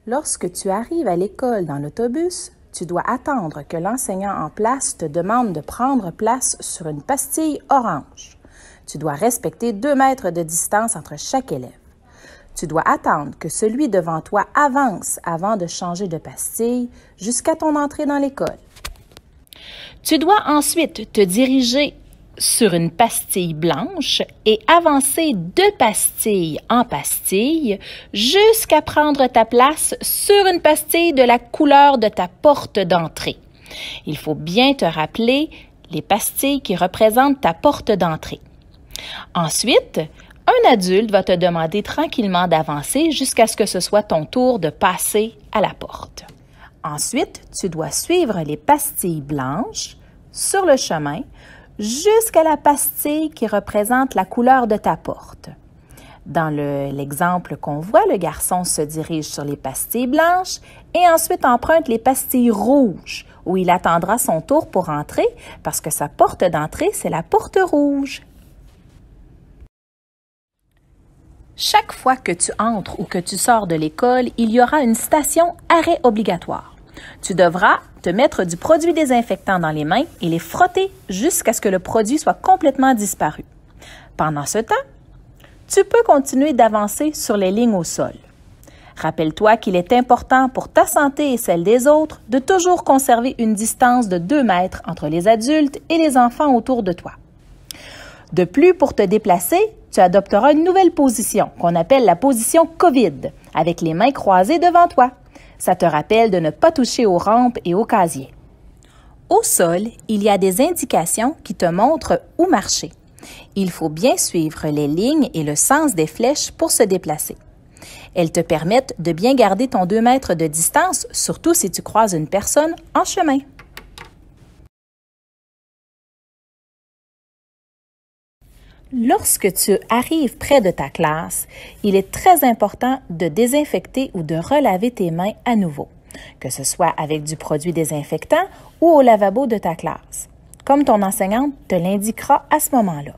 Lorsque tu arrives à l'école dans l'autobus, tu dois attendre que l'enseignant en place te demande de prendre place sur une pastille orange. Tu dois respecter 2 mètres de distance entre chaque élève. Tu dois attendre que celui devant toi avance avant de changer de pastille jusqu'à ton entrée dans l'école. Tu dois ensuite te diriger sur une pastille blanche et avancer de pastille en pastille jusqu'à prendre ta place sur une pastille de la couleur de ta porte d'entrée. Il faut bien te rappeler les pastilles qui représentent ta porte d'entrée. Ensuite, un adulte va te demander tranquillement d'avancer jusqu'à ce que ce soit ton tour de passer à la porte. Ensuite, tu dois suivre les pastilles blanches sur le chemin jusqu'à la pastille qui représente la couleur de ta porte. Dans l'exemple qu'on voit, le garçon se dirige sur les pastilles blanches et ensuite emprunte les pastilles rouges où il attendra son tour pour entrer parce que sa porte d'entrée, c'est la porte rouge. Chaque fois que tu entres ou que tu sors de l'école, il y aura une station arrêt obligatoire. Tu devras te mettre du produit désinfectant dans les mains et les frotter jusqu'à ce que le produit soit complètement disparu. Pendant ce temps, tu peux continuer d'avancer sur les lignes au sol. Rappelle-toi qu'il est important pour ta santé et celle des autres de toujours conserver une distance de 2 mètres entre les adultes et les enfants autour de toi. De plus, pour te déplacer, tu adopteras une nouvelle position qu'on appelle la position COVID, avec les mains croisées devant toi. Ça te rappelle de ne pas toucher aux rampes et aux casiers. Au sol, il y a des indications qui te montrent où marcher. Il faut bien suivre les lignes et le sens des flèches pour se déplacer. Elles te permettent de bien garder ton 2 mètres de distance, surtout si tu croises une personne en chemin. Lorsque tu arrives près de ta classe, il est très important de désinfecter ou de relaver tes mains à nouveau, que ce soit avec du produit désinfectant ou au lavabo de ta classe, comme ton enseignante te l'indiquera à ce moment-là.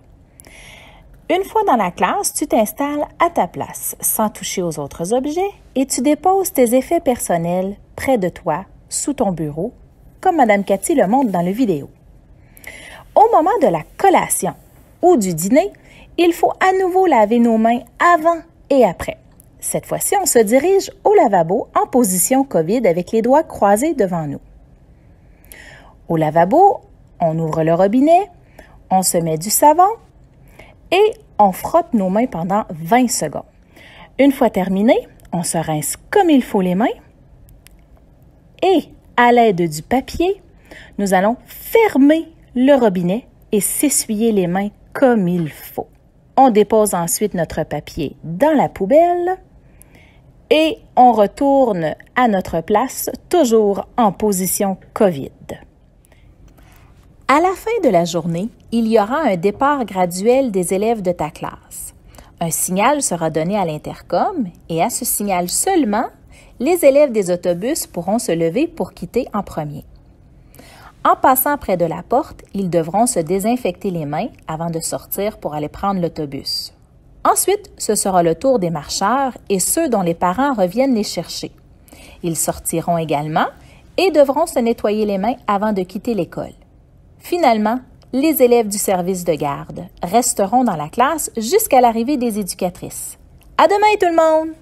Une fois dans la classe, tu t'installes à ta place, sans toucher aux autres objets, et tu déposes tes effets personnels près de toi, sous ton bureau, comme Mme Cathy le montre dans la vidéo. Au moment de la collation, ou du dîner, il faut à nouveau laver nos mains avant et après. Cette fois-ci, on se dirige au lavabo en position COVID avec les doigts croisés devant nous. Au lavabo, on ouvre le robinet, on se met du savon et on frotte nos mains pendant 20 secondes. Une fois terminé, on se rince comme il faut les mains et, à l'aide du papier, nous allons fermer le robinet et s'essuyer les mains comme il faut. On dépose ensuite notre papier dans la poubelle et on retourne à notre place, toujours en position COVID. À la fin de la journée, il y aura un départ graduel des élèves de ta classe. Un signal sera donné à l'intercom et à ce signal seulement, les élèves des autobus pourront se lever pour quitter en premier. En passant près de la porte, ils devront se désinfecter les mains avant de sortir pour aller prendre l'autobus. Ensuite, ce sera le tour des marcheurs et ceux dont les parents reviennent les chercher. Ils sortiront également et devront se nettoyer les mains avant de quitter l'école. Finalement, les élèves du service de garde resteront dans la classe jusqu'à l'arrivée des éducatrices. À demain tout le monde!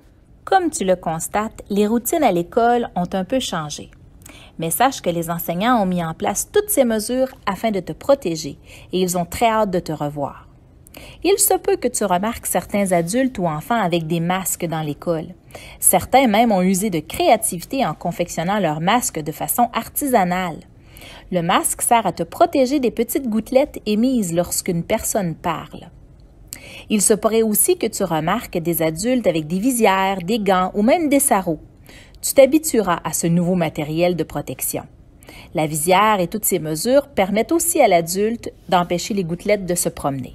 Comme tu le constates, les routines à l'école ont un peu changé. Mais sache que les enseignants ont mis en place toutes ces mesures afin de te protéger et ils ont très hâte de te revoir. Il se peut que tu remarques certains adultes ou enfants avec des masques dans l'école. Certains même ont usé de créativité en confectionnant leurs masques de façon artisanale. Le masque sert à te protéger des petites gouttelettes émises lorsqu'une personne parle. Il se pourrait aussi que tu remarques des adultes avec des visières, des gants ou même des sarraux. Tu t'habitueras à ce nouveau matériel de protection. La visière et toutes ces mesures permettent aussi à l'adulte d'empêcher les gouttelettes de se promener.